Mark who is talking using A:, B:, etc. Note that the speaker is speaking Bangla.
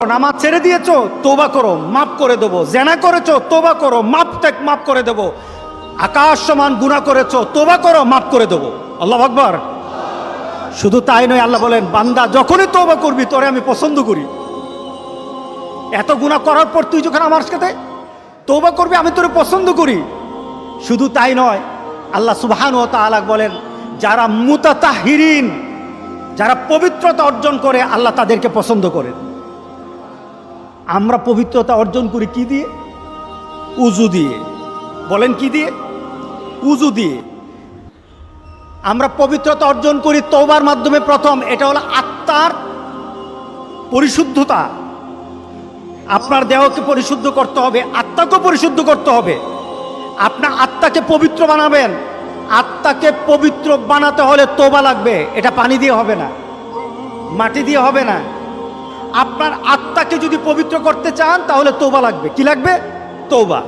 A: নামাজ ছেড়ে দিয়েছো, তওবা করো, মাফ করে দেবো। জেনা করেছো, তওবা করো, মাফ করে দেবো। আকাশ সমান গুনাহ করেছো, তওবা করো, মাফ করে দেবো। আল্লাহু আকবার। শুধু তাই নয়, আল্লাহ বলেন, বান্দা যখনই তওবা করবি তোরে আমি পছন্দ করি। এত গুনাহ করার পর তুই যখন আমার সাথে তওবা করবি, আমি তোরে পছন্দ করি। শুধু তাই নয়, আল্লাহ সুবহানাহু ওয়া তাআলা বলেন, যারা মুতাতাহহিরিন, যারা পবিত্রতা অর্জন করে, আল্লাহ তাদেরকে পছন্দ করেন। আমরা পবিত্রতা অর্জন করি কি দিয়ে? উযু দিয়ে। বলেন কি দিয়ে? উযু দিয়ে। আমরা পবিত্রতা অর্জন করি তওবার মাধ্যমে। প্রথম এটা হলো আত্মার পরিশুদ্ধতা। আপনার দেহকে পরিশুদ্ধ করতে হবে, আত্মাকে পরিশুদ্ধ করতে হবে। আপনার আত্মাকে পবিত্র বানাবেন। আত্মাকে পবিত্র বানাতে হলে তওবা লাগবে। এটা পানি দিয়ে হবে না, মাটি দিয়ে হবে না। আপনার আত্মাকে যদি পবিত্র করতে চান তাহলে তওবা লাগবে। কি লাগবে? তওবা।